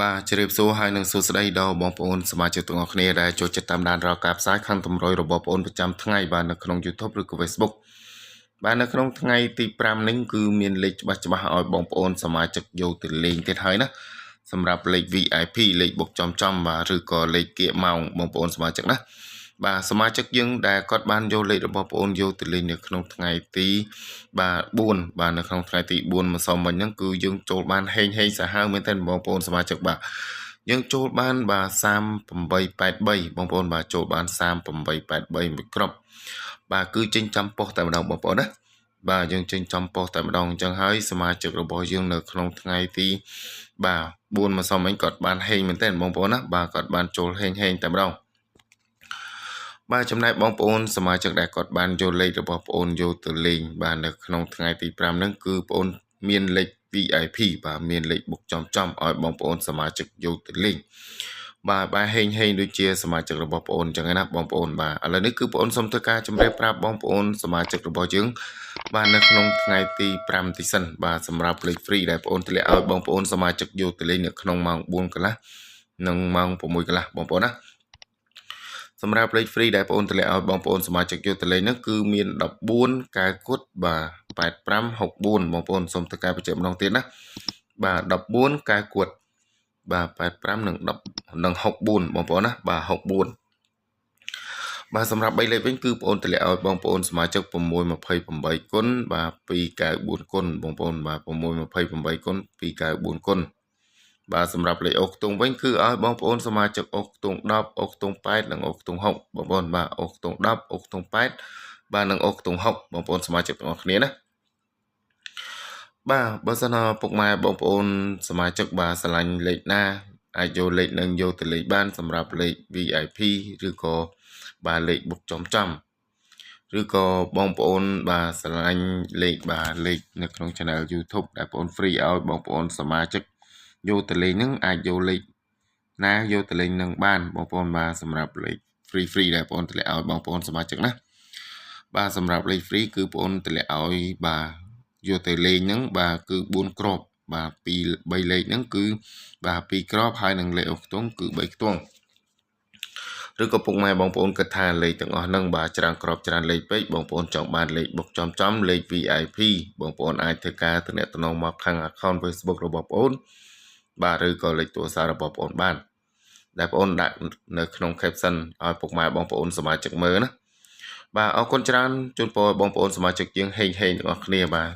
បាទជ្រាបសួរហើយនឹងសួស្តីដល់បងប្អូនសមាជិកទាំងអស់គ្នាដែលចូលចិត្តតាមដានរាល់ការផ្សាយខាងតម្រុយរបស់បងប្អូនប្រចាំថ្ងៃបាទនៅក្នុង YouTube ឬក៏ Facebook បាទនៅក្នុងថ្ងៃទី5នេះគឺមានលេខច្បាស់ឲ្យបងប្អូនសមាជិកយកទៅលេងទៀតហើយណាសម្រាប់លេខ VIP លេខបុកចំបាទឬក៏លេខគៀកម៉ោងបងប្អូនសមាជិកណាបាទសមាជិកយើងដែលគាត់បានយកលេខរបស់បងប្អូនយកទៅលេងនៅក្នុងថ្ងៃទីបាទ4បាទនៅក្នុងថ្ងៃទី4ម្សិលមិញហ្នឹងគឺយើងចូលបានហេងសាហាវមែនទែនបងប្អូនសមាជិកបាទយើងចូលបានបាទ3883បងប្អូនបាទចូលបាន3883មួយគ្រាប់បាទគឺចេញចាំប៉ុស្តិ៍តែម្ដងបងប្អូនណាបាទយើងចេញចំប៉ុស្តិ៍តែម្ដងអញ្ចឹងហើយសមាជិករបស់យើងនៅក្នុងថ្ងៃទីបាទ4ម្សិលមិញគាត់បានហេងមែនទែនបងប្អូនណាបាទគាត់បានចូលហេងតែម្ដងបាទចំណែកបងប្អូនសមាជិកដែលគាត់បានយកលេខរបស់បងប្អូនយកទៅលេងបាទនៅក្នុងថ្ងៃទី5ហ្នឹងគឺបងប្អូនមានលេខ VIP បាទមានលេខបុកចំឲ្យបងប្អូនសមាជិកយកទៅលេងបាទហេងដូចជាសមាជិករបស់បងប្អូនអញ្ចឹងណាបងប្អូនបាទឥឡូវនេះគឺបងប្អូនសូមធ្វើការជម្រាបប្រាប់បងប្អូនសមាជិករបស់យើងបាទនៅក្នុងថ្ងៃទី5ទីសិនបាទសម្រាប់លេខ free ដែលបងប្អូនធ្លាក់ឲ្យបងប្អូនសមាជិកយកទៅលេងនៅក្នុងម៉ោង4កន្លះនិងម៉ោង6កន្លះបងប្អូនណាសម្រាប់លេខ free ដែលបងប្អូនតម្លាក់ឲ្យបងប្អូនសមាជិកយកទៅលេងនោះគឺមាន14កែគុតបាទ8564បងប្អូនសូមធ្វើការបញ្ជាក់ម្ដងទៀតណាបាទ14កែគុតបាទ85និង10និង64បងប្អូនណាបាទ64បាទសម្រាប់3លេខវិញគឺបងប្អូនតម្លាក់ឲ្យបងប្អូនសមាជិក628គុណបាទ294គុណបងប្អូនបាទ628គុណ294គុណបាទសម្រាប់លេខអុកខ្ទង់វិញគឺឲ្យបងប្អូនសមាជិកអុកខ្ទង់10អុកខ្ទង់8និងអុកខ្ទង់6បងប្អូនបាទអុកខ្ទង់10អុកខ្ទង់8បាទនិងអុកខ្ទង់6បងប្អូនសមាជិកទាំងអស់គ្នាណាបាទបើសិនណាពុកម៉ែបងប្អូនសមាជិកបាទឆ្លាញ់លេខណាអាចយកលេខនឹងយកទៅលេខបានសម្រាប់លេខ VIP ឬក៏បាទលេខបុកចំឬក៏បងប្អូនបាទឆ្លាញ់លេខបាទលេខនៅក្នុង Channel YouTube ដែលបងប្អូន free ឲ្យបងប្អូនសមាជិកយកទៅលេងហ្នឹងអាចយកលេខណាយកទៅលេងនឹងបានបងប្អូនបាទសម្រាប់លេខ free ដែលបងប្អូនតម្លាក់ឲ្យបងប្អូនសមាជិកណាបាទសម្រាប់លេខ free គឺបងប្អូនតម្លាក់ឲ្យបាទយកទៅលេងហ្នឹងបាទគឺ4គ្រាប់បាទ3លេខហ្នឹងគឺបាទ2គ្រាប់ហើយនឹងលេខអុកខ្ទង់គឺ3ខ្ទង់ឬក៏ពុកម៉ែបងប្អូនគិតថាលេខទាំងអស់ហ្នឹងបាទច្រើនគ្រាប់ច្រើនលេខពេកបងប្អូនចង់បានលេខបុកចំលេខ VIP បងប្អូនអាចធ្វើការទំនាក់ទំនងមកខាង account Facebook របស់បងប្អូនបាទឬក៏លេខទូរស័ព្ទរបស់បងប្អូនបានដែលបងប្អូនដាក់នៅក្នុង caption ឲ្យពុកម៉ែបងប្អូនសមាជិកមើលណាបាទអរគុណច្រើនជូនពរបងប្អូនសមាជិកយើងហេងទាំងអស់គ្នាបាទ